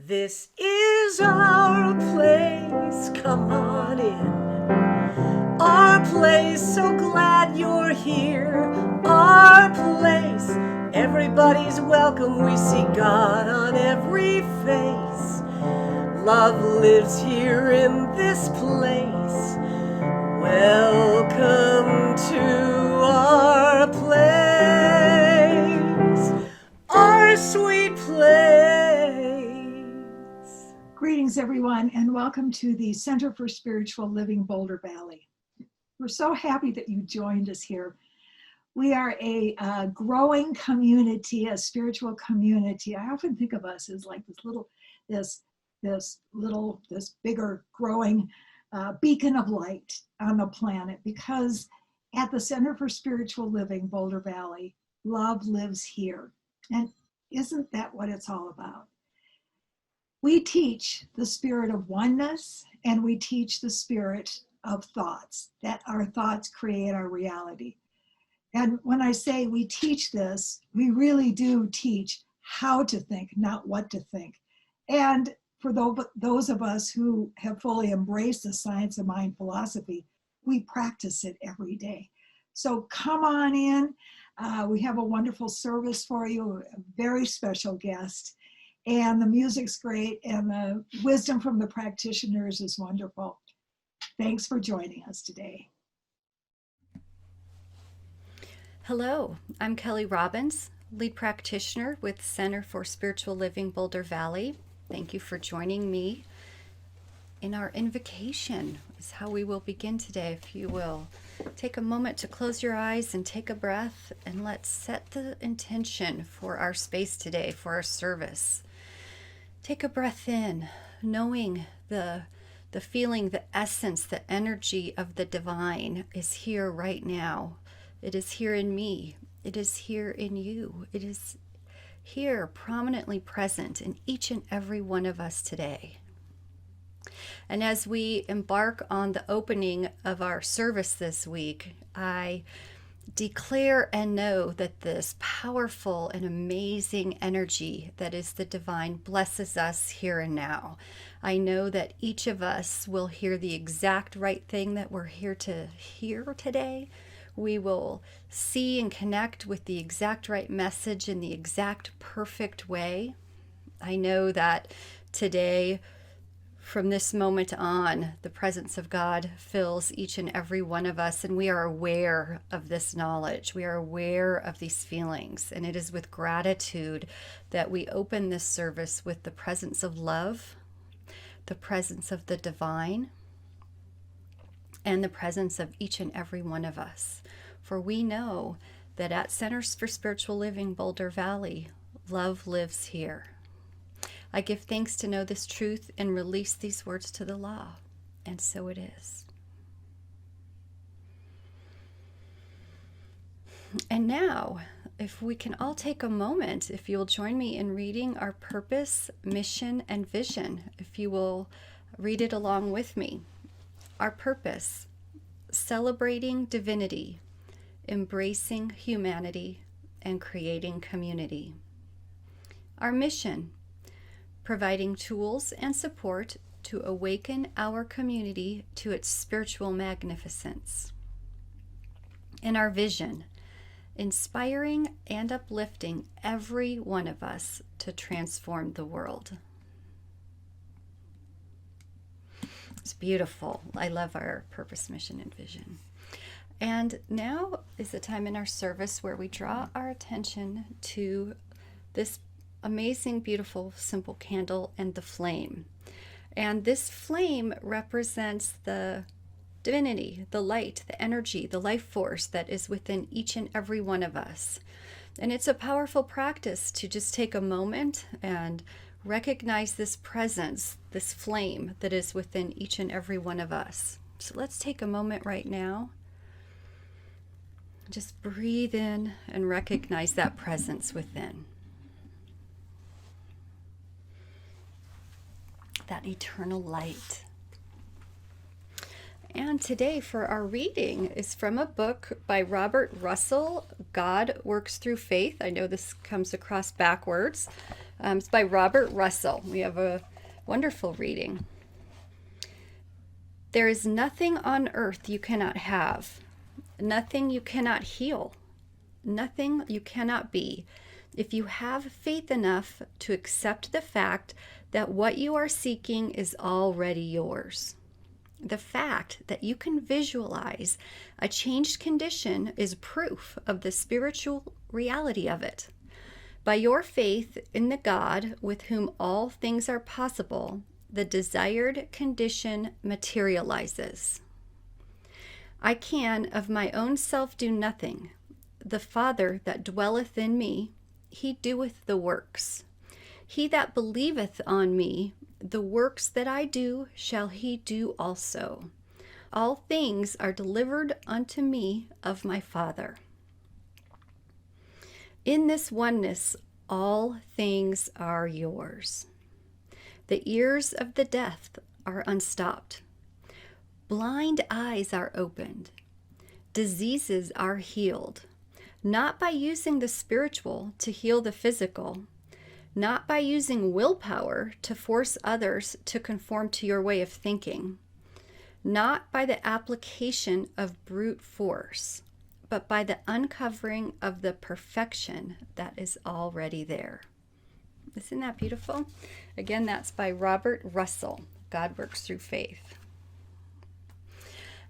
This is our place, come on in. Our place, so glad you're here. Our place, everybody's welcome. We see God on every face. Love lives here in this place. Welcome to our place, our sweet place. Greetings, everyone, and welcome to the Center for Spiritual Living, Boulder Valley. We're so happy that you joined us here. We are a growing community, a spiritual community. I often think of us as like this bigger growing beacon of light on the planet, because at the Center for Spiritual Living, Boulder Valley, love lives here. And isn't that what it's all about? We teach the spirit of oneness, and we teach the spirit of thoughts, that our thoughts create our reality. And when I say we teach this, we really do teach how to think, not what to think. And for those of us who have fully embraced the science of mind philosophy, we practice it every day. So come on in. We have a wonderful service for you, a very special guest. And the music's great, and the wisdom from the practitioners is wonderful. Thanks for joining us today. Hello, I'm Kelly Robbins, lead practitioner with Center for Spiritual Living, Boulder Valley. Thank you for joining me in our invocation. Is how we will begin today. If you will take a moment to close your eyes and take a breath, and let's set the intention for our space today, for our service. Take a breath in, knowing the feeling, the essence, the energy of the divine is here right now. It is here in me. It is here in you. It is here prominently present in each and every one of us today. And as we embark on the opening of our service this week, I declare and know that this powerful and amazing energy that is the divine blesses us here and now. I know that each of us will hear the exact right thing that we're here to hear today. We will see and connect with the exact right message in the exact perfect way. I know that today, from this moment on, the presence of God fills each and every one of us, and we are aware of this knowledge. We are aware of these feelings, and it is with gratitude that we open this service with the presence of love, the presence of the divine, and the presence of each and every one of us. For we know that at Centers for Spiritual Living, Boulder Valley, love lives here. I give thanks to know this truth and release these words to the law, and so it is. And now, if we can all take a moment, if you'll join me in reading our purpose, mission, and vision, if you will read it along with me. Our purpose: celebrating divinity, embracing humanity, and creating community. Our mission: providing tools and support to awaken our community to its spiritual magnificence. And our vision: inspiring and uplifting every one of us to transform the world. It's beautiful. I love our purpose, mission, and vision. And now is the time in our service where we draw our attention to this amazing, beautiful, simple candle and the flame. And this flame represents the divinity, the light, the energy, the life force that is within each and every one of us. And it's a powerful practice to just take a moment and recognize this presence, this flame that is within each and every one of us. So let's take a moment right now. Just breathe in and recognize that presence within. That eternal light. And today for our reading is from a book by Robert Russell, God Works Through Faith. I know this comes across backwards, It's by Robert Russell. We have a wonderful reading. There is nothing on earth you cannot have, nothing you cannot heal, nothing you cannot be, if you have faith enough to accept the fact that what you are seeking is already yours. The fact that you can visualize a changed condition is proof of the spiritual reality of it. By your faith in the God with whom all things are possible, the desired condition materializes. I can of my own self do nothing. The Father that dwelleth in me, he doeth the works. He that believeth on me, the works that I do shall he do also. All things are delivered unto me of my Father. In this oneness, all things are yours. The ears of the deaf are unstopped. Blind eyes are opened. Diseases are healed, not by using the spiritual to heal the physical, not by using willpower to force others to conform to your way of thinking, not by the application of brute force, but by the uncovering of the perfection that is already there. Isn't that beautiful? Again, that's by Robert Russell. God works through faith.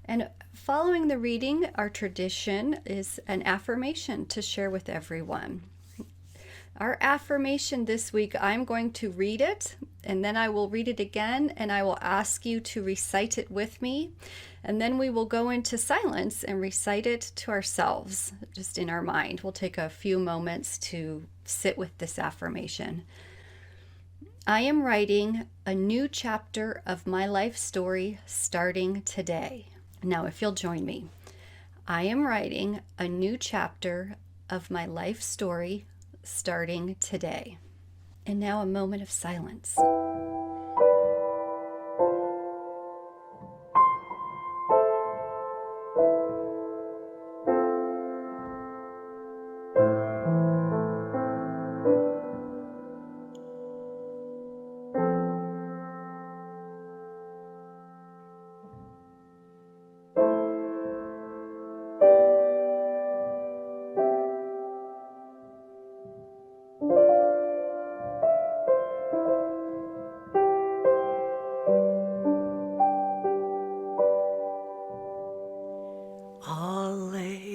And following the reading, our tradition is an affirmation to share with everyone. Our affirmation this week, I'm going to read it, and then I will read it again, and I will ask you to recite it with me. And then we will go into silence and recite it to ourselves, just in our mind. We'll take a few moments to sit with this affirmation. I am writing a new chapter of my life story starting today. Now, if you'll join me, I am writing a new chapter of my life story starting today. And now a moment of silence.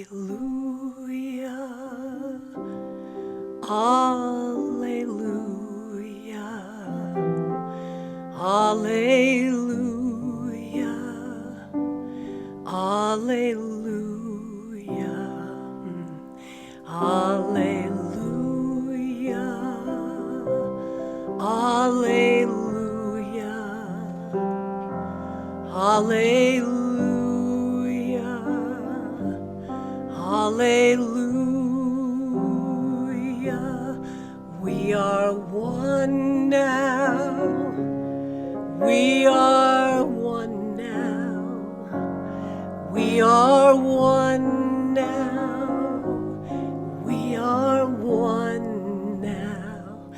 Alleluia. Alleluia. Alleluia. Alleluia. Alleluia. Alleluia. Alleluia. We are one now. We are one now. We are one now. We are one now.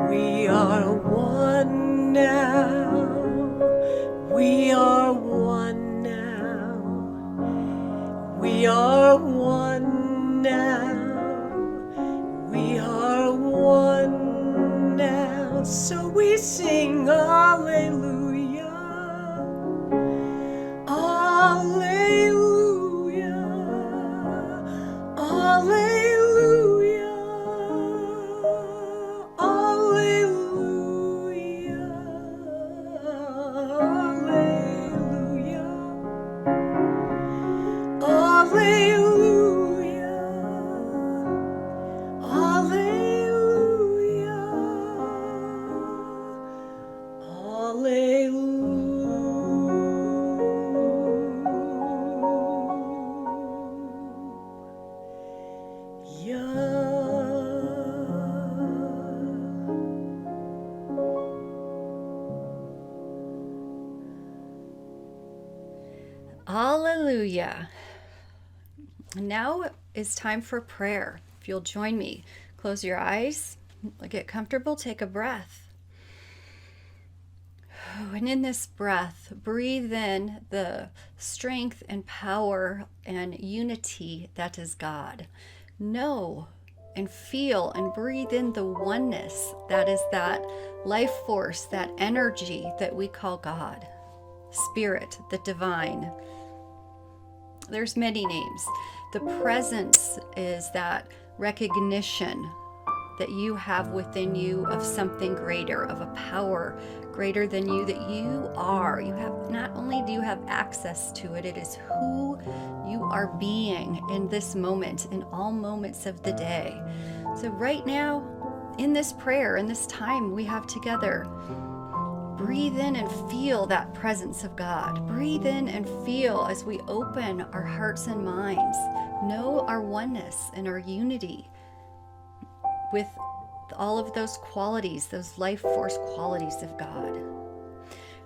We are one now. We are one now. We are one now. We are one now. So we sing hallelujah. Alleluia. Alleluia. Alleluia. Alleluia. Alleluia. Alleluia. Hallelujah. Now is time for prayer. If you'll join me, close your eyes Get comfortable, take a breath. And in this breath, breathe in the strength and power and unity that is God. Know and feel and breathe in the oneness that is that life force, that energy that we call God, Spirit, the divine. There's many names. The presence is that recognition that you have within you of something greater, of a power greater than you, that you are. You have, not only do you have access to it, it is who you are being in this moment, in all moments of the day. So right now, in this prayer, in this time we have together, breathe in and feel that presence of God. Breathe in and feel as we open our hearts and minds. Know our oneness and our unity with all of those qualities, those life force qualities of God.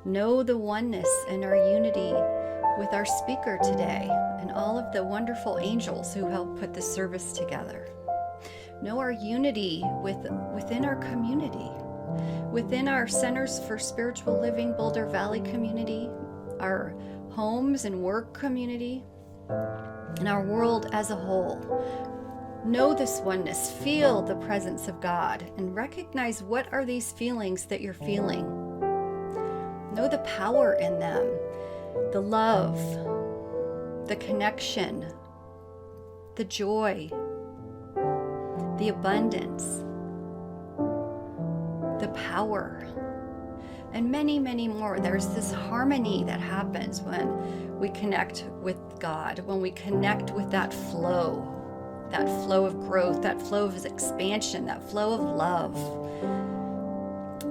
Know the oneness and our unity with our speaker today and all of the wonderful angels who help put the service together. Know our unity within our community, within our Centers for Spiritual Living Boulder Valley community, our homes and work community, and our world as a whole. Know this oneness, feel the presence of God, and recognize what are these feelings that you're feeling. Know the power in them, the love, the connection, the joy, the abundance, the power, and many, many more. There's this harmony that happens when we connect with God, when we connect with that flow of growth, that flow of expansion, that flow of love,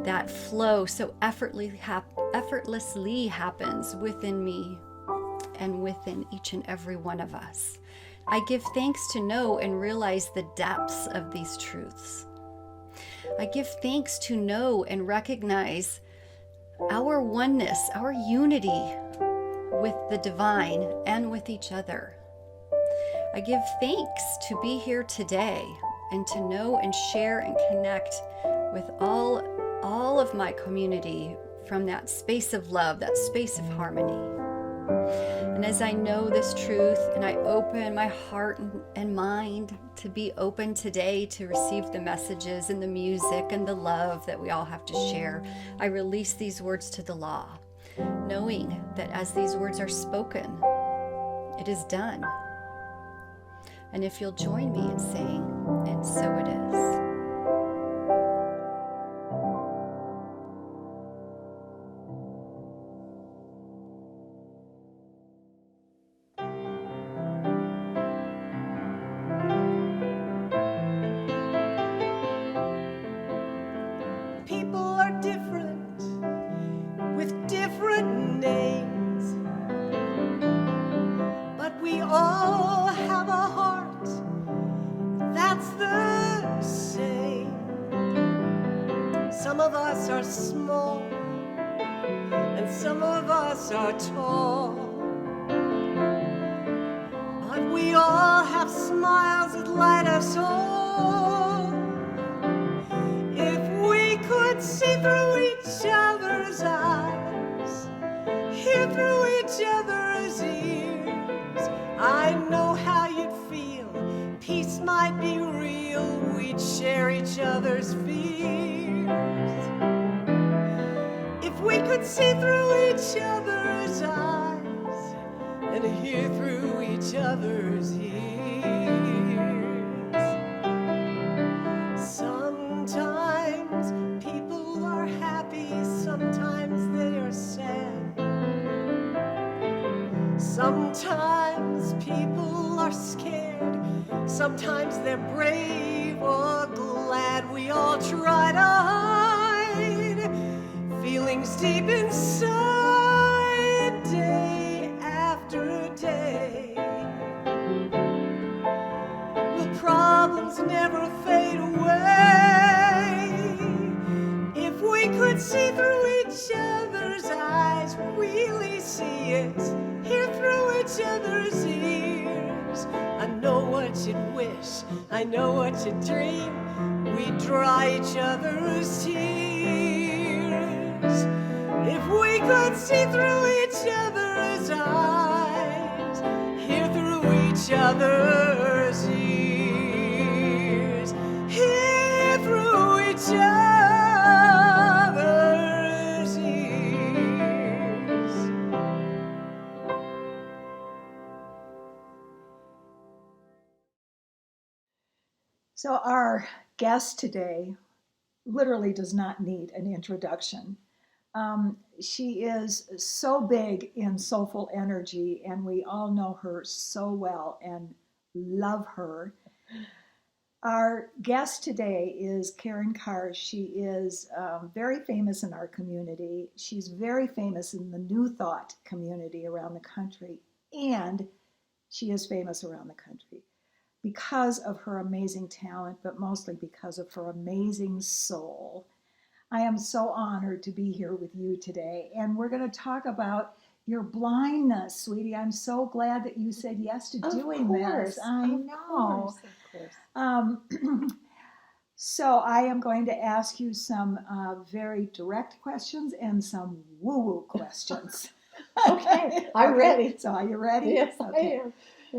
that flow so effortlessly happens within me and within each and every one of us. I give thanks to know and realize the depths of these truths. I give thanks to know and recognize our oneness, our unity with the divine and with each other. I give thanks to be here today and to know and share and connect with all of my community from that space of love, that space of harmony. And as I know this truth and I open my heart and mind to be open today to receive the messages and the music and the love that we all have to share, I release these words to the law, knowing that as these words are spoken, it is done. And if you'll join me in saying, and so it is. People are different with different names, but we all have a heart that's the same. Some of us are small and some of us are tall, but we all have smiles that light us all. If we could see through each other's eyes, hear through each other's ears, I know how you'd feel. Peace might be real. We'd share each other's fears. If we could see through each other's eyes and hear through each other's ears. Sometimes people are happy, sometimes they are sad. Sometimes people are scared, sometimes they're brave or glad. We all try to hide feelings deep inside, day after day. Will problems never fade away? If we could see through each other's eyes, really see it, hear through each other's ears. I know what you'd wish, I know what you'd dream. we dry each other's tears. If we could see through each other's eyes, hear through each other's ears, hear through each other's ears. So our guest today literally does not need an introduction. She is so big in soulful energy, and we all know her so well and love her. Our guest today is Karsh. She is very famous in our community. She's very famous in the New Thought community around the country, and she is famous around the country because of her amazing talent, but mostly because of her amazing soul. I am so honored to be here with you today, and we're going to talk about your blindness, sweetie. I'm so glad that you said yes to doing this. I know. Of course. So I am going to ask you some very direct questions and some woo-woo questions. Okay, I'm ready. So are you ready? Yes, Okay. I am.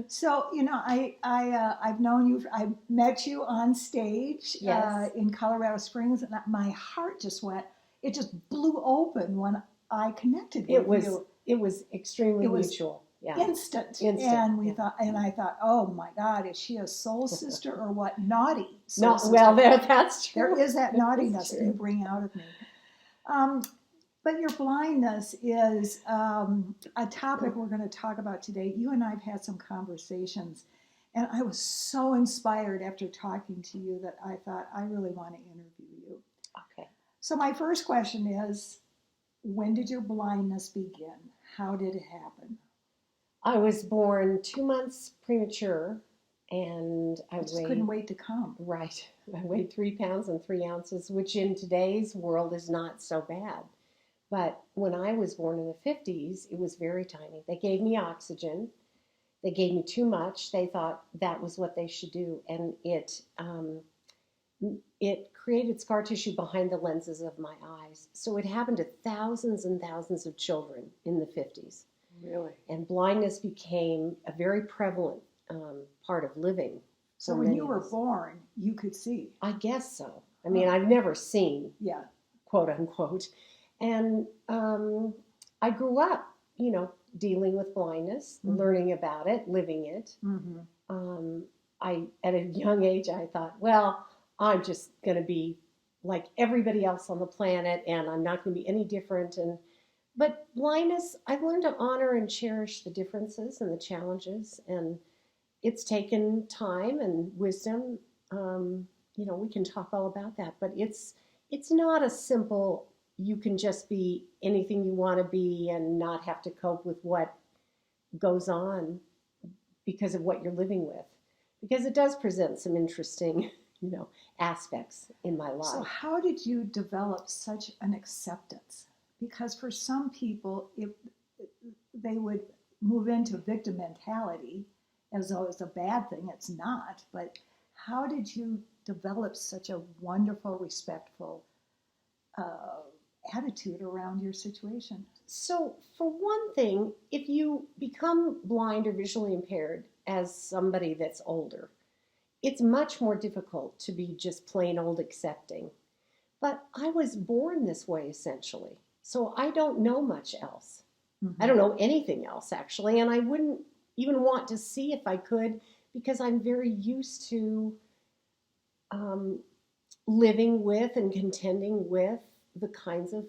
So, you know, I've known you, I met you on stage Yes. in Colorado Springs, and my heart just it just blew open when I connected with you. It was extremely It was mutual. Yeah. Instant. Instant, And I thought, oh my God, is she a soul sister or what? Naughty soul No, sister. well, that's true. There is that That is naughtiness that true. you bring out of me. But your blindness is a topic we're going to talk about today. You and I have had some conversations, and I was so inspired after talking to you that I thought, I really want to interview you. Okay. So my first question is, when did your blindness begin? How did it happen? I was born 2 months premature, and I Just weighed, couldn't wait to come. right, I weighed 3 pounds and 3 ounces, which in today's world is not so bad. But when I was born in the 50s, it was very tiny. They gave me oxygen. They gave me too much. They thought that was what they should do. And it created scar tissue behind the lenses of my eyes. So it happened to thousands and thousands of children in the 50s. Really? And blindness became a very prevalent part of living. So for when many you of were us. born, you could see. I guess so. I mean, I've never seen, Yeah. quote unquote. And I grew up, dealing with blindness, Mhm. learning about it, living it. Mm-hmm. At a young age, I thought, well, I'm just going to be like everybody else on the planet, and I'm not going to be any different. But blindness, I've learned to honor and cherish the differences and the challenges, and it's taken time and wisdom. We can talk all about that, but it's not a simple, you can just be anything you want to be and not have to cope with what goes on because of what you're living with. Because it does present some interesting, aspects in my life. So how did you develop such an acceptance? Because for some people, they would move into victim mentality as though it's a bad thing. It's not. But how did you develop such a wonderful, respectful attitude around your situation? So, for one thing, if you become blind or visually impaired as somebody that's older, it's much more difficult to be just plain old accepting. But I was born this way, essentially. So I don't know much else. Mm-hmm. I don't know anything else, actually. And I wouldn't even want to see if I could, because I'm very used to living with and contending with the kinds of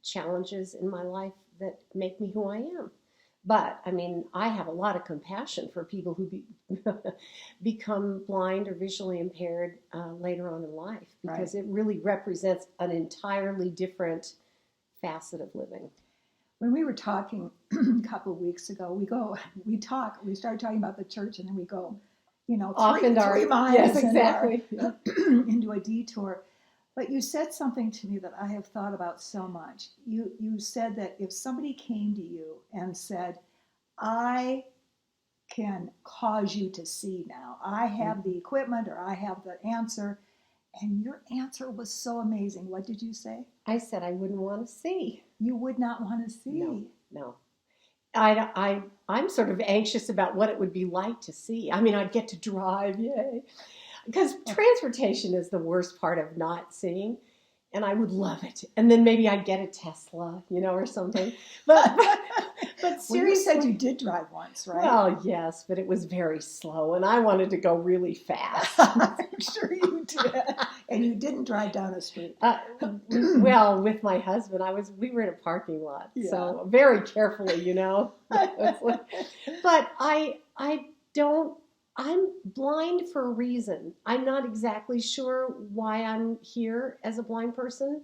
challenges in my life that make me who I am. But, I mean, I have a lot of compassion for people who become blind or visually impaired later on in life, because It really represents an entirely different facet of living. When we were talking a couple of weeks ago, we started talking about the church, and then we go, three miles yes, exactly. into a detour. But you said something to me that I have thought about so much. You said that if somebody came to you and said, I can cause you to see now, I have the equipment or I have the answer, And your answer was so amazing. What did you say? I said I wouldn't want to see. You would not want to see. No. I'm sort of anxious about what it would be like to see. I mean, I'd get to drive, yay. Because transportation is the worst part of not seeing, and I would love it. And then maybe I'd get a Tesla, or something. But seriously, well, you said you did drive once, right? Well, yes, but it was very slow, and I wanted to go really fast. I'm sure you did. And you didn't drive down a street. Well, with my husband, we were in a parking lot, so very carefully, But I don't. I'm blind for a reason. I'm not exactly sure why I'm here as a blind person,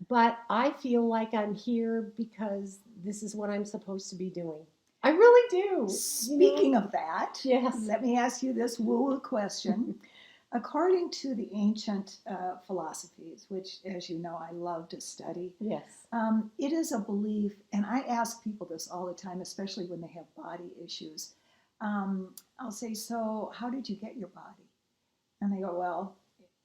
but I feel like I'm here because this is what I'm supposed to be doing. I really do. Speaking of that, yes. Let me ask you this woo-woo question. According to the ancient philosophies, which, as you know, I love to study, yes, it is a belief, and I ask people this all the time, especially when they have body issues. I'll say, so how did you get your body? And they go, well,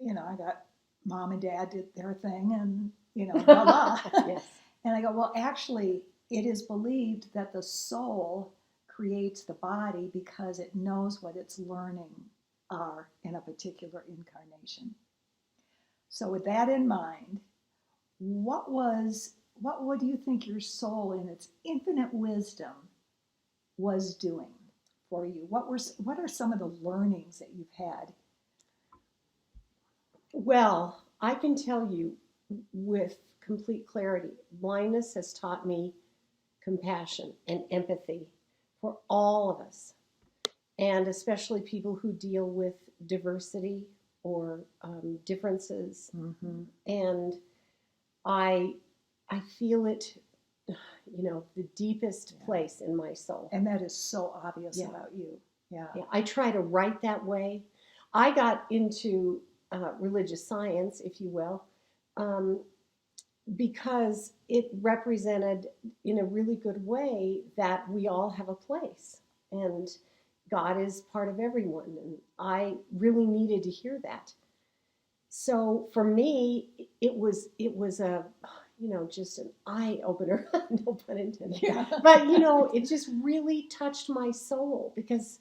I got mom and dad did their thing and, blah, blah. yes. And I go, well, actually, it is believed that the soul creates the body because it knows what its learning are in a particular incarnation. So with that in mind, what would you think your soul in its infinite wisdom was doing for you? What are some of the learnings that you've had? Well, I can tell you with complete clarity, blindness has taught me compassion and empathy for all of us, and especially people who deal with diversity or differences. Mm-hmm. And I feel it, the deepest place in my soul. And that is so obvious about you. Yeah. I try to write that way. I got into religious science, if you will, because it represented in a really good way that we all have a place and God is part of everyone. And I really needed to hear that. So for me, it was a, just an eye opener, no pun intended. Yeah. But, it just really touched my soul because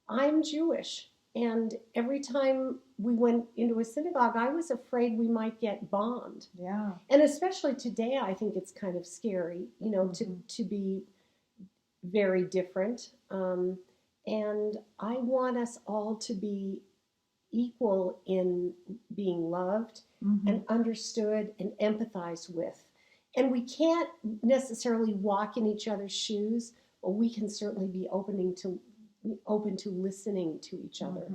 I'm Jewish. And every time we went into a synagogue, I was afraid we might get bombed. Yeah. And especially today, I think it's kind of scary, to be very different. And I want us all to be equal in being loved and understood and empathized with. And we can't necessarily walk in each other's shoes, but we can certainly be open to listening to each other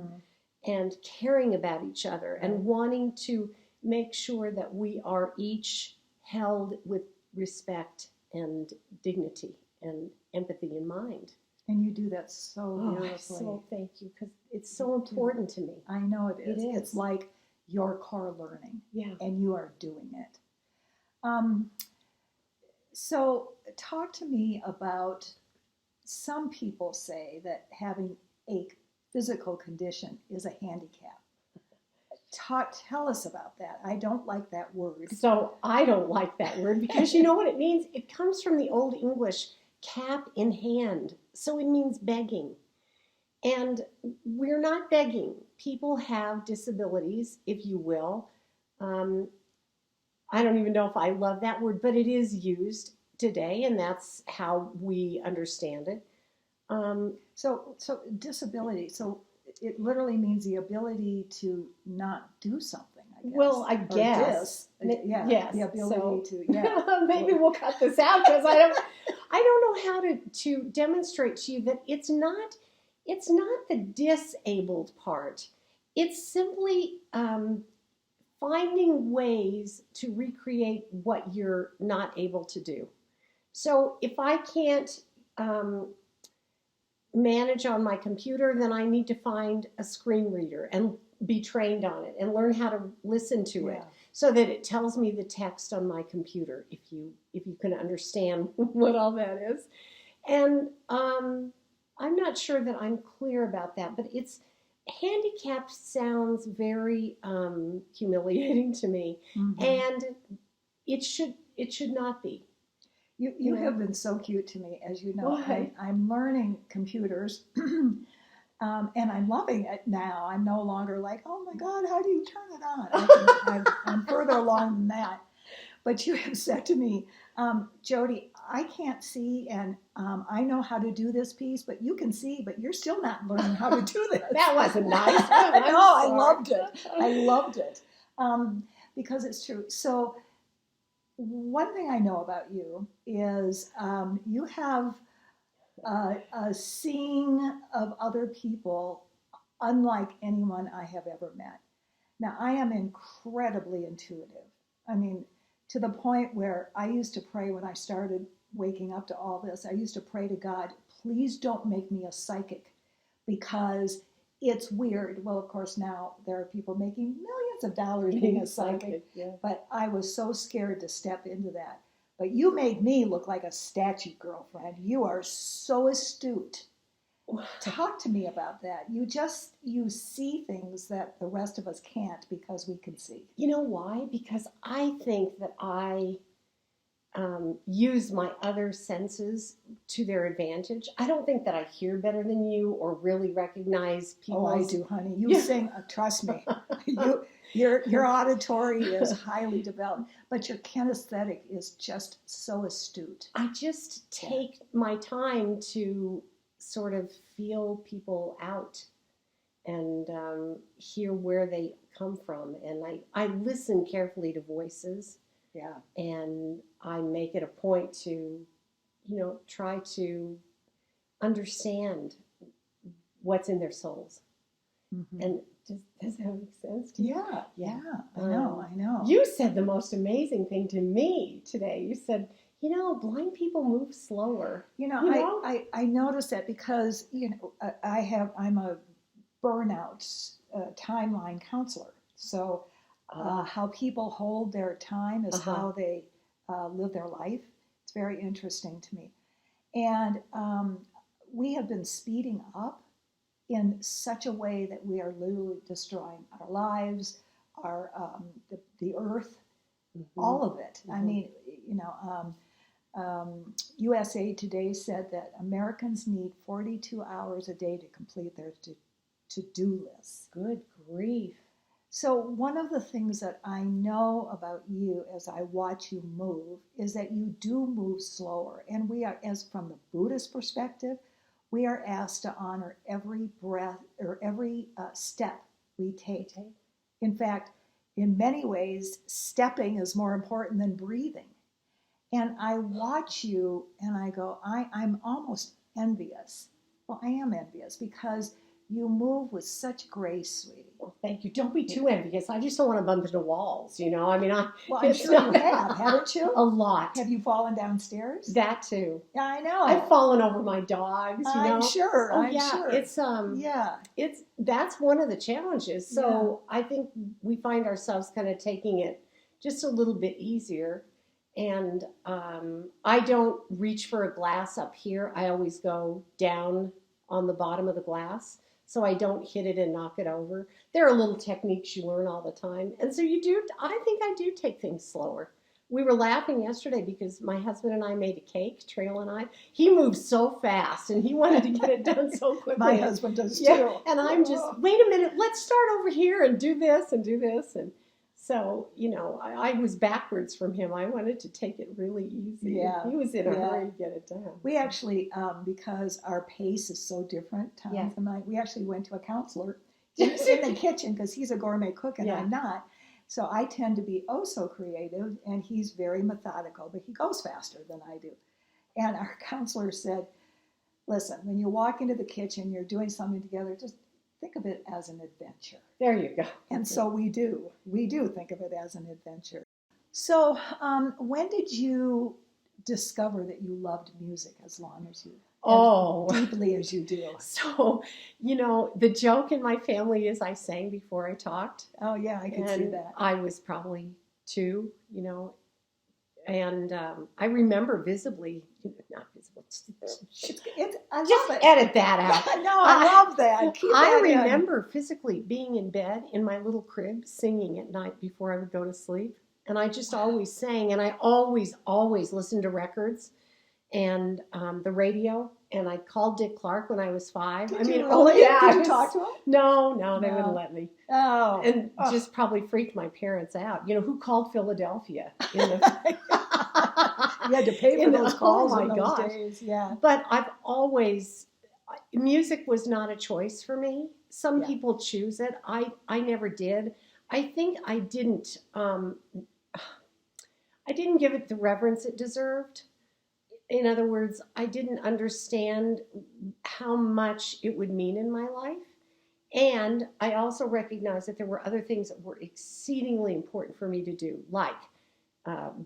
and caring about each other and wanting to make sure that we are each held with respect and dignity and empathy in mind. And you do that so beautifully. So thank you, because it's so important to me. I know it is. It is. It's like your core learning. Yeah. And you are doing it. So talk to me about, some people say that having a physical condition is a handicap. Tell us about that. I don't like that word. So I don't like that word because you know what it means? It comes from the Old English, cap in hand. So it means begging. And we're not begging. People have disabilities, if you will. I don't even know if I love that word, but it is used today, and that's how we understand it. So disability, so it literally means the ability to not do something, I guess. Well, I guess. Yes. The ability to, Maybe we'll cut this out because I don't know how to demonstrate to you that it's not the disabled part. It's simply finding ways to recreate what you're not able to do. So if I can't manage on my computer, then I need to find a screen reader and be trained on it and learn how to listen to it so that it tells me the text on my computer, if you can understand what all that is. And I'm not sure that I'm clear about that, but handicapped sounds very humiliating to me, Mhm. and it should not be. You Yeah. have been so cute to me, as you know. Why? I'm learning computers, and I'm loving it now. I'm no longer like, oh my God, how do you turn it on? I'm further along than that. But you have said to me, Jody, I can't see, and I know how to do this piece, but you can see, but you're still not learning how to do this. That wasn't nice. I know, I loved it. I loved it because it's true. So one thing I know about you is you have a seeing of other people unlike anyone I have ever met. Now, I am incredibly intuitive. I mean, to the point where I used to pray when I started waking up to all this, I used to pray to God, please don't make me a psychic because it's weird. Well, of course, now there are people making millions of dollars being a psychic, Yeah. but I was so scared to step into that. But you made me look like a statue, girlfriend. You are so astute. Talk to me about that. You see things that the rest of us can't because we can see. You know why? Because I think that I use my other senses to their advantage. I don't think that I hear better than you or really recognize people. Oh, I do, honey. You Yeah. sing. Trust me. Your auditory is highly developed, but your kinesthetic is just so astute. I just take my time to sort of feel people out and hear where they come from. And I listen carefully to voices, Yeah. and I make it a point to, try to understand what's in their souls. Mhm. And does that make sense to you? Yeah. I know. You said the most amazing thing to me today. You said, blind people move slower. I noticed that because I'm a burnout timeline counselor. So how people hold their time is how they live their life. It's very interesting to me. And we have been speeding up in such a way that we are literally destroying our lives, our the earth, all of it. I mean, USA Today said that Americans need 42 hours a day to complete their to-do list. Good grief. So one of the things that I know about you as I watch you move is that you do move slower. And we are, as from the Buddhist perspective, we are asked to honor every breath or every step we take. In fact, in many ways, stepping is more important than breathing. And I watch you and I go, I'm almost envious. Well, I am envious because you move with such grace, sweetie. Well, thank you. Don't be too envious. I just don't want to bump into walls, Well, I'm sure you have, haven't you? A lot. Have you fallen downstairs? That too. Yeah, I know. I've fallen over my dogs, I'm sure. Oh, I'm yeah. It's That's one of the challenges. So I think we find ourselves kind of taking it just a little bit easier. And I don't reach for a glass up here. I always go down on the bottom of the glass so I don't hit it and knock it over. There are little techniques you learn all the time. And so I think I do take things slower. We were laughing yesterday because my husband and I made a cake, Trail and I. He moves so fast and he wanted to get it done so quickly. my husband does too. And I'm just, wait a minute, let's start over here and do this and do this. And so, I was backwards from him. I wanted to take it really easy. Yeah. He was in a hurry to get it done. We actually, because our pace is so different, Tom and I, we actually went to a counselor in the kitchen because he's a gourmet cook and I'm not. So I tend to be so creative and he's very methodical, but he goes faster than I do. And our counselor said, listen, when you walk into the kitchen, you're doing something together, just think of it as an adventure. There you go. And so we do. We do think of it as an adventure. So when did you discover that you loved music as long as you, as deeply as you do? So, the joke in my family is I sang before I talked. Oh, yeah, I can see that. I was probably 2, And I remember visibly, not visible, I just love it. edit that out. No, I love that. Keep I that in. remember physically being in bed in my little crib singing at night before I would go to sleep. And I just always sang, and I always listened to records and the radio. And I called Dick Clark when I was 5. Did I mean, you really? oh yeah. Did you talk to him? No, they No. wouldn't let me. Oh. And just probably freaked my parents out. You know, who called Philadelphia? In the You had to pay for those calls oh in my those gosh. days. Yeah. But I've always, music was not a choice for me. Some Yeah. people choose it. I never did. I think I didn't give it the reverence it deserved. In other words, I didn't understand how much it would mean in my life. And I also recognized that there were other things that were exceedingly important for me to do, like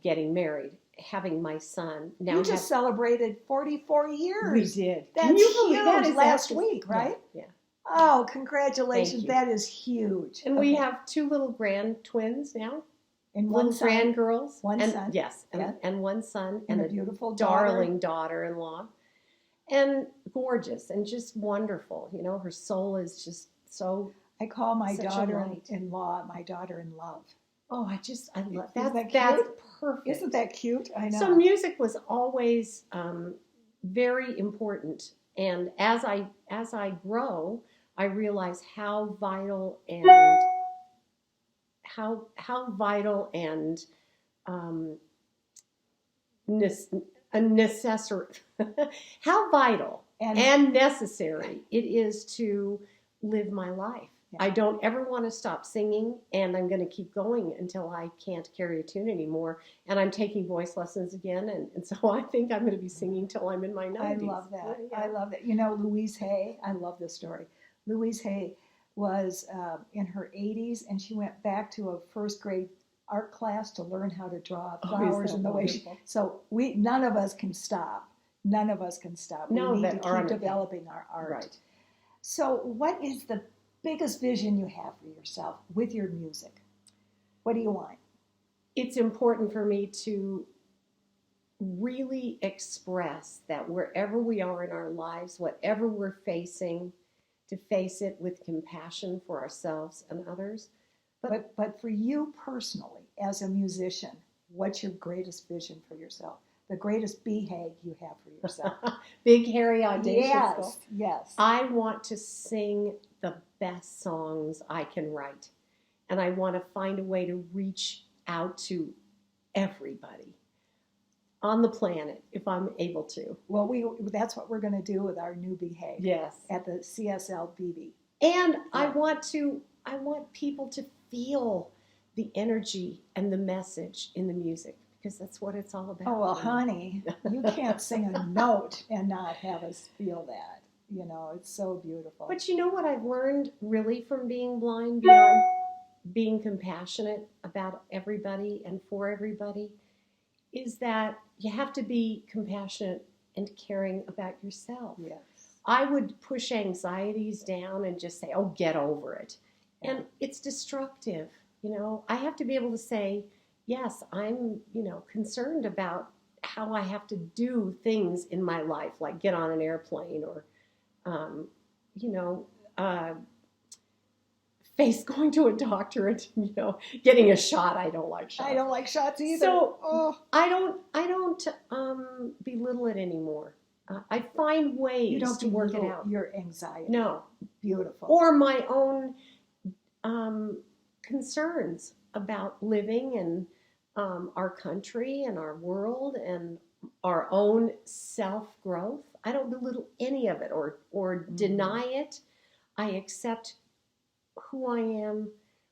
getting married, having my son. Now You just celebrated 44 years. we did. That's Can you believe huge. that is Last actually- week, right? Yeah. Oh, congratulations. Thank you. That is huge. And we Okay. have 2 little grand twins now. And Little one son, grand girls. one and, son. Yes. And, Yeah. and one son. and And a beautiful daughter. darling daughter-in-law. And gorgeous and just wonderful. You know, her soul is just so, I call my Such a light. daughter-in-law my daughter in love. oh, I love Isn't that. that That's cute? perfect. Isn't that cute? I know. So music was always very important. And as I grow, I realize how vital and a necessary, how vital and necessary it is to live my life. Yeah. I don't ever want to stop singing, and I'm going to keep going until I can't carry a tune anymore. And I'm taking voice lessons again, and so I think I'm going to be singing till I'm in my 90s. I love that. Yeah. I love that. You know, Louise Hay, I love this story. Louise Hay was in her 80s, and she went back to a first grade art class to learn how to draw flowers in the way she. So none of us can stop. None of us can stop. No, we need that to are keep developing our art. Right. So, what is the biggest vision you have for yourself with your music? What do you want? It's important for me to really express that wherever we are in our lives, whatever we're facing, to face it with compassion for ourselves and others. But for you personally, as a musician, what's your greatest vision for yourself? The greatest BHAG you have for yourself? Big, hairy, audacious goal. Yes. I want to sing the best songs I can write. And I want to find a way to reach out to everybody on the planet if I'm able to. Well, that's what we're going to do with our new BHAG. Yes. At the CSLBB. And I Yeah. want people to feel the energy and the message in the music, because that's what it's all about. Oh, well, honey, you can't sing a note and not have us feel that. You know, it's so beautiful. But you know what I've learned really from being blind, beyond being compassionate about everybody and for everybody, is that you have to be compassionate and caring about yourself. Yes. I would push anxieties down and just say, oh, get over it. Yeah. And it's destructive. You know, I have to be able to say, yes, I'm, concerned about how I have to do things in my life, like get on an airplane or, face going to a doctor and, getting a shot. I don't like shots. I don't like shots either. So I don't belittle it anymore. I find ways you don't to work it belittle out. your anxiety. No. Beautiful. Or my own concerns about living in our country and our world and our own self-growth. I don't belittle any of it or deny it. I accept who I am,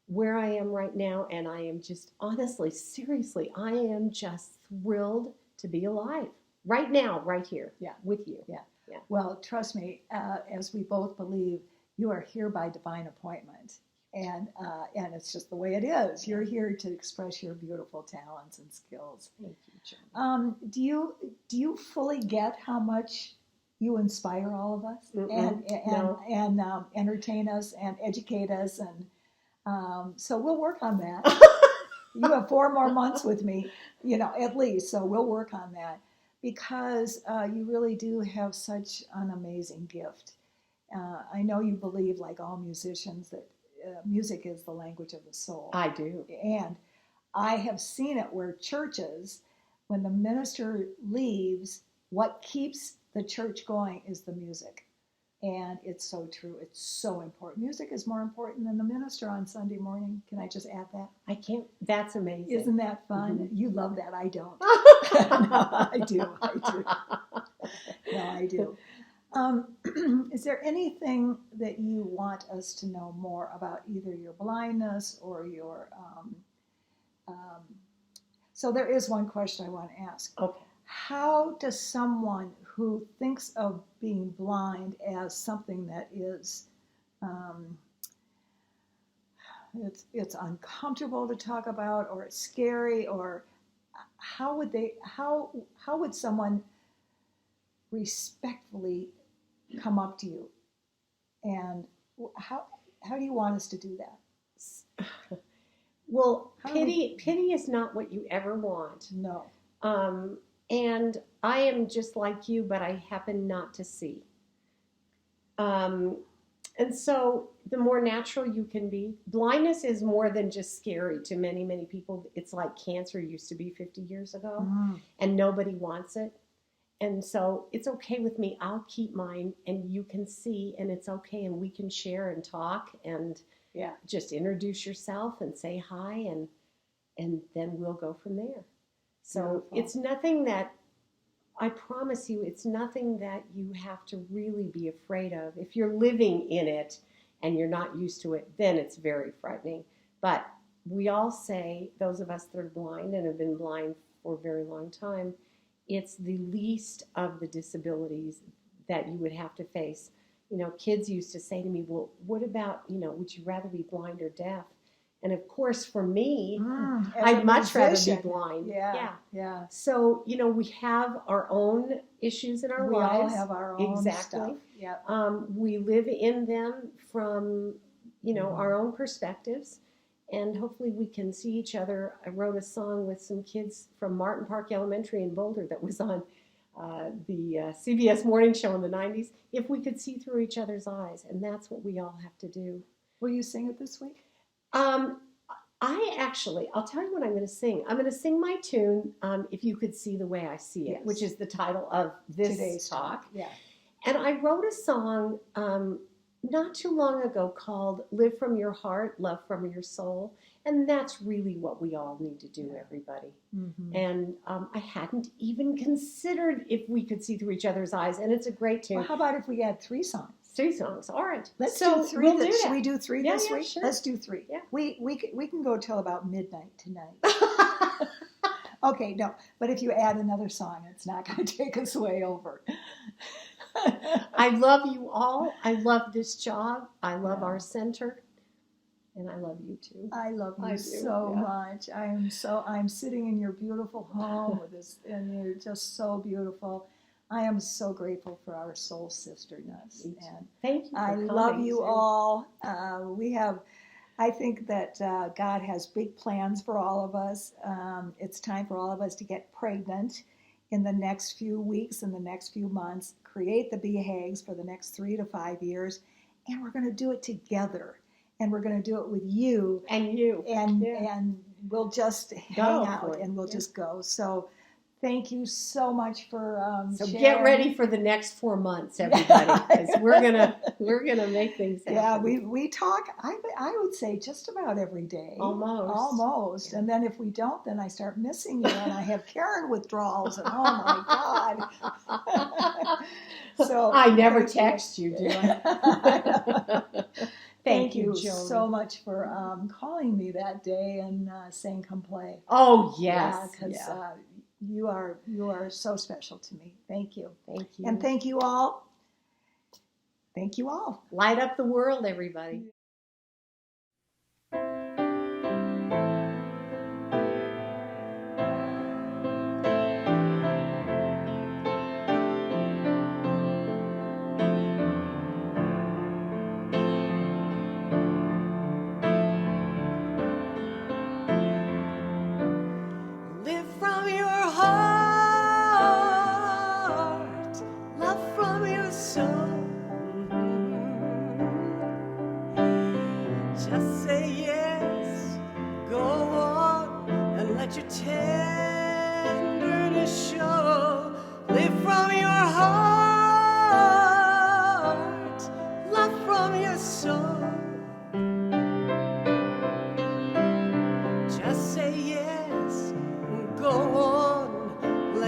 where I am right now, and I am just, honestly, seriously, I am just thrilled to be alive right now, right here, with you. Yeah. Well, trust me, as we both believe, you are here by divine appointment. And it's just the way it is. You're here to express your beautiful talents and skills. Thank you, Jody. Do you fully get how much you inspire all of us and entertain us and educate us? And so we'll work on that. You have 4 more months with me, at least. So we'll work on that because you really do have such an amazing gift. I know you believe, like all musicians, that music is the language of the soul. I do. And I have seen it where churches, when the minister leaves, what keeps the church going is the music. And it's so true. It's so important. Music is more important than the minister on Sunday morning. Can I just add that? I can't. That's amazing. Isn't that fun? Mm-hmm. You love that. I don't. No, I do. No, I do. Is there anything that you want us to know more about either your blindness or your... so there is one question I want to ask. Okay. How does someone who thinks of being blind as something that is, it's uncomfortable to talk about, or it's scary, or how would someone respectfully come up to you, and how do you want us to do that? Well, pity is not what you ever want. No. And I am just like you, but I happen not to see. And so the more natural you can be, blindness is more than just scary to many, many people. It's like cancer used to be 50 years ago, and nobody wants it. And so it's okay with me. I'll keep mine, and you can see, and it's okay, and we can share and talk, and just introduce yourself and say hi, and then we'll go from there. So Beautiful. It's nothing that, I promise you, it's nothing that you have to really be afraid of. If you're living in it and you're not used to it, then it's very frightening. But we all say, those of us that are blind and have been blind for a very long time, it's the least of the disabilities that you would have to face. Kids used to say to me, well, what about, would you rather be blind or deaf? And of course, for me, I'd much rather be blind. Yeah. So, we have our own issues in our lives. We all have our own stuff. Yeah. We live in them from, our own perspectives. And hopefully we can see each other. I wrote a song with some kids from Martin Park Elementary in Boulder that was on the CBS morning show in the 90s. If we could see through each other's eyes. And that's what we all have to do. Will you sing it this week? I'll tell you what I'm going to sing. I'm going to sing my tune, If You Could See the Way I See It, Yes. which is the title of this Today's talk. Yeah. And I wrote a song not too long ago called Live From Your Heart, Love From Your Soul. And that's really what we all need to do, everybody. Mm-hmm. And I hadn't even considered if we could see through each other's eyes. And it's a great tune. Well, how about if we had 3 songs? 3 songs. All right. Let's do 3. We'll do Should that. we do 3 Yeah, this yeah, week? sure. Let's do 3. Yeah. We can go till about midnight tonight. Okay, no. But if you add another song, it's not going to take us way over. I love you all. I love this job. I love our center. And I love you too. I love you I do, so yeah. much. I'm sitting in your beautiful home with this, and you're just so beautiful. I am so grateful for our soul sisterness. And thank you. I love you all. I think that God has big plans for all of us. It's time for all of us to get pregnant in the next few weeks, in the next few months, create the BHAGs for the next 3 to 5 years, and we're going to do it together. And we're going to do it with you. And we'll just hang out and we'll just go. So thank you so much for sharing. Get ready for the next 4 months, everybody, because we're gonna make things happen. Yeah, we talk. I would say just about every day. Almost. And then if we don't, then I start missing you, and I have Karen withdrawals, and oh my God. So I never text you, do I? Thank you Jody. so much for calling me that day and saying come play. Oh yes, because you are so special to me. Thank you. Thank you. And thank you all. Thank you all. Light up the world, everybody.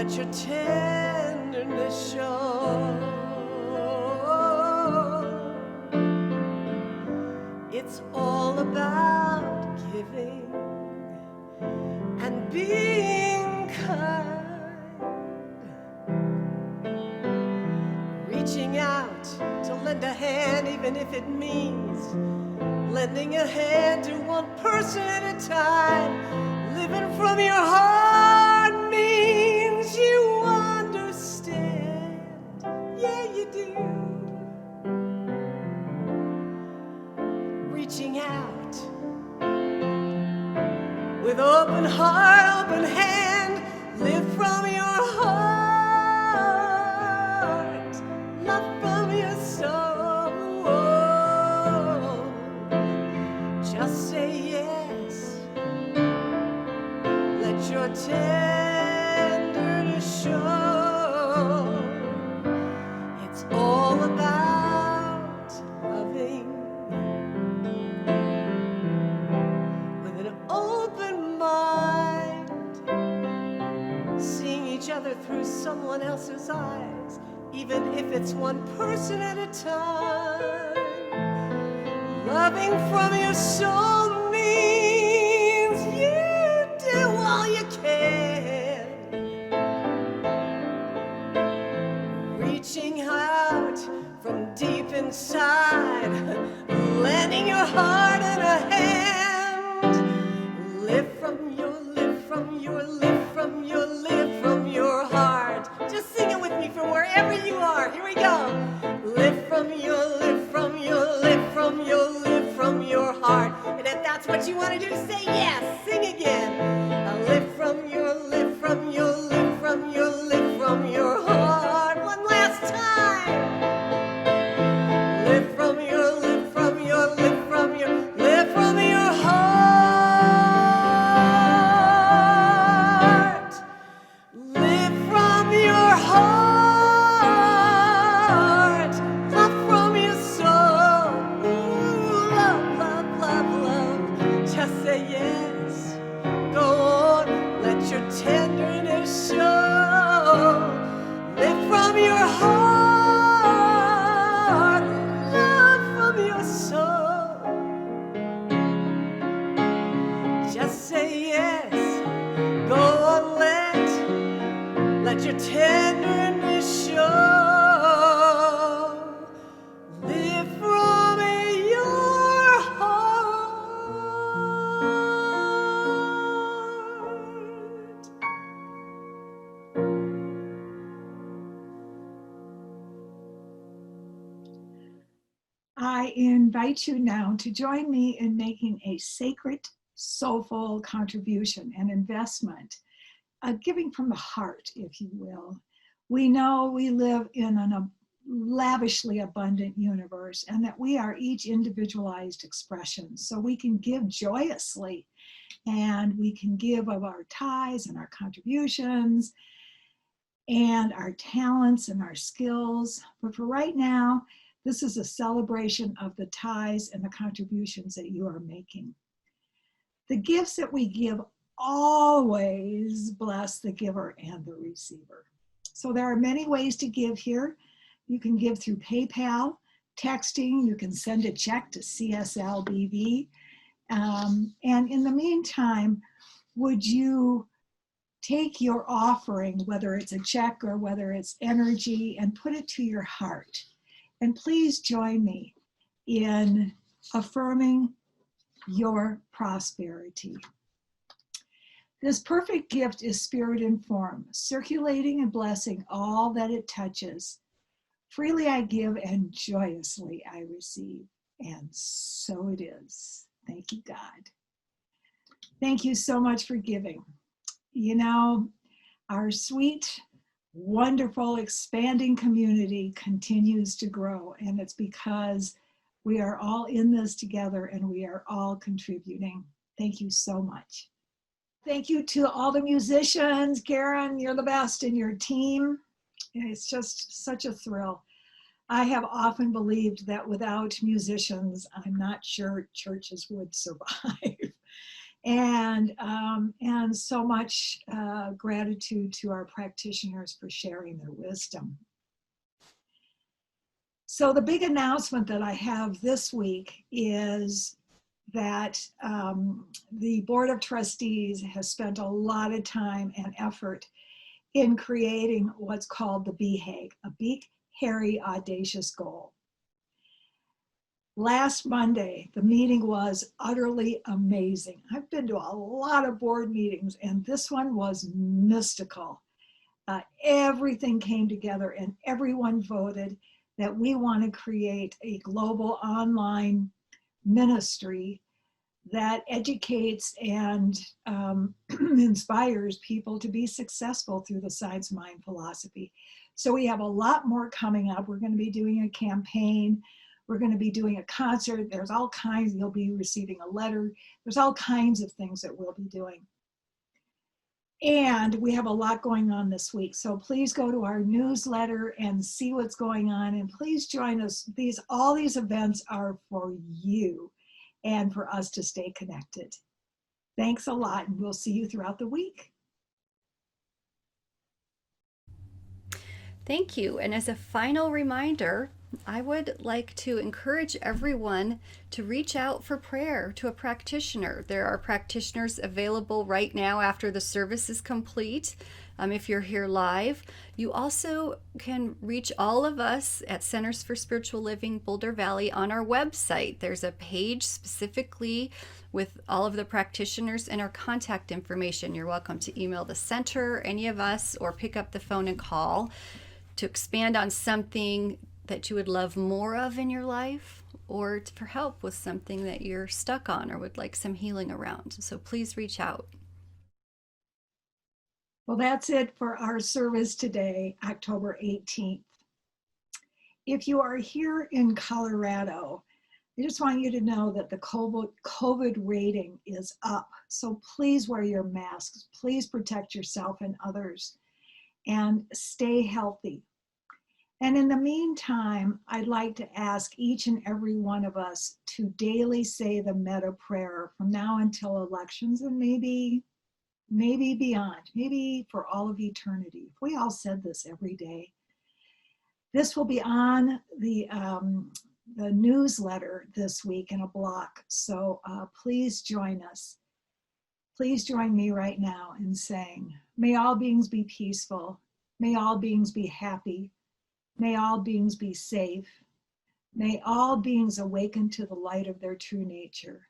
let your tenderness show. It's all about giving and being kind, reaching out to lend a hand, even if it means lending a hand to one person at a time. Living from your heart means you understand. Yeah, you do. Reaching out with open heart, open hand. Live from your heart, love from your soul. Just say yes. Let your tenderness show. It's all about loving with an open mind, seeing each other through someone else's eyes, even if it's one person at a time. Loving from your soul means you do all you can. Reaching out from deep inside, lending your heart and a hand. Live from your, live from your, live from your, live from your heart. Just sing it with me from wherever you are. Here we go. Live from your, live from your, live from your, live from your heart. And if that's what you want to do, say yes. Sing again. Live from your, live from your, live from your, live from your heart. One last time. Live from your, live from your, live from your, live from your heart. Live from your heart. Love from your soul. Ooh, love, love, love, love. Just say yes. Go on, let your tenderness show. Live from your heart. Love from your soul. Just say yes. Go on, let your tenderness show. Live from your heart. I invite you now to join me in making a sacred, soulful contribution and investment, giving from the heart, if you will. We know we live in a lavishly abundant universe and that we are each individualized expression. So we can give joyously and we can give of our tithes and our contributions and our talents and our skills. But for right now, this is a celebration of the tithes and the contributions that you are making. The gifts that we give always bless the giver and the receiver. So there are many ways to give here. You can give through PayPal, texting, you can send a check to CSLBV. And in the meantime, would you take your offering, whether it's a check or whether it's energy, and put it to your heart? And please join me in affirming your prosperity. This perfect gift is spirit in form, circulating and blessing all that it touches. Freely I give and joyously I receive. And so it is. Thank you, God. Thank you so much for giving. You know, our sweet, wonderful, expanding community continues to grow, and it's because we are all in this together and we are all contributing. Thank you so much. Thank you to all the musicians. Karen, you're the best, and your team. It's just such a thrill. I have often believed that without musicians, I'm not sure churches would survive. And so much gratitude to our practitioners for sharing their wisdom. So the big announcement that I have this week is that the Board of Trustees has spent a lot of time and effort in creating what's called the BHAG, a Big, Hairy, Audacious Goal. Last Monday, the meeting was utterly amazing. I've been to a lot of board meetings, and this one was mystical. Everything came together, and everyone voted that we want to create a global online ministry that educates and inspires people to be successful through the science mind philosophy. So we have a lot more coming up. We're going to be doing a campaign. We're going to be doing a concert. There's all kinds. You'll be receiving a letter. There's all kinds of things that we'll be doing. And we have a lot going on this week. So please go to our newsletter and see what's going on. And please join us. All these events are for you and for us to stay connected. Thanks a lot, and we'll see you throughout the week. Thank you. And as a final reminder, I would like to encourage everyone to reach out for prayer to a practitioner. There are practitioners available right now after the service is complete. If you're here live, you also can reach all of us at Centers for Spiritual Living Boulder Valley on our website. There's a page specifically with all of the practitioners and our contact information. You're welcome to email the center, any of us, or pick up the phone and call to expand on something that you would love more of in your life, or for help with something that you're stuck on or would like some healing around. So please reach out. Well, that's it for our service today, October 18th. If you are here in Colorado, I just want you to know that the COVID rating is up. So please wear your masks. Please protect yourself and others, and stay healthy. And in the meantime, I'd like to ask each and every one of us to daily say the metta prayer from now until elections, and maybe beyond, maybe for all of eternity. If we all said this every day, this will be on the newsletter this week in a block. So please join us. Please join me right now in saying, may all beings be peaceful. May all beings be happy. May all beings be safe. May all beings awaken to the light of their true nature.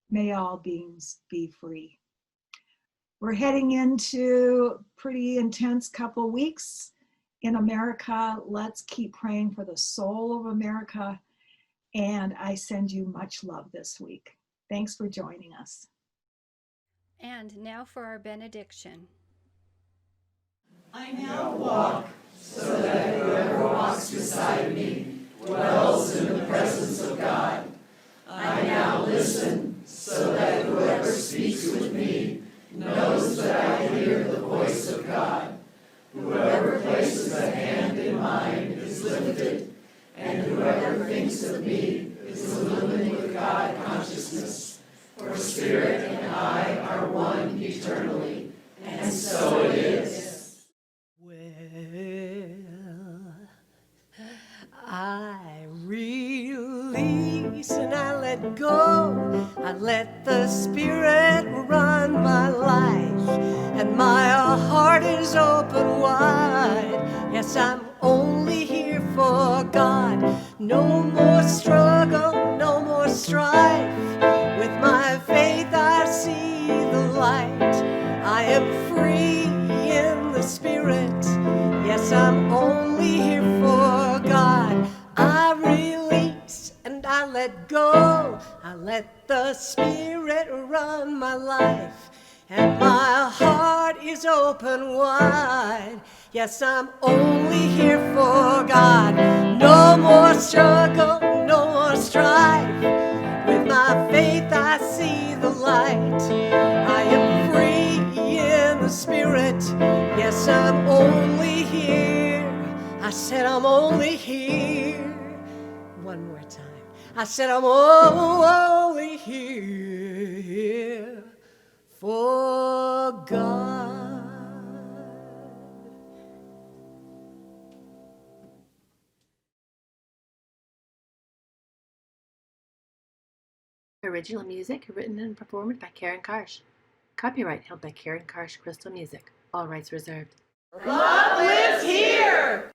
May all beings be free. We're heading into pretty intense couple weeks in America. Let's keep praying for the soul of America. And I send you much love this week. Thanks for joining us. And now for our benediction. I now walk so that whoever walks beside me dwells in the presence of God. I now listen so that whoever speaks with me knows that I hear the voice of God. Whoever places a hand in mine is lifted, and whoever thinks of me is illumined with God consciousness. For Spirit and I are one eternally, and so it is. I release and I let go. I let the Spirit run my life, and my heart is open wide. Yes, I'm only here for God. No more struggle, no more strife. With my faith I see the light. I am free in the Spirit. Yes, I'm only here for God. I release and I let go. I let the Spirit run my life, and my heart is open wide. Yes, I'm only here for God. No more struggle, no more strife. With my faith I see the light. I am free in the Spirit. Yes, I'm only here. I said I'm only here. One more time. I said I'm only here Original music written and performed by Karsh. Copyright held by Karsh Crystal Music. All rights reserved. Love lives here!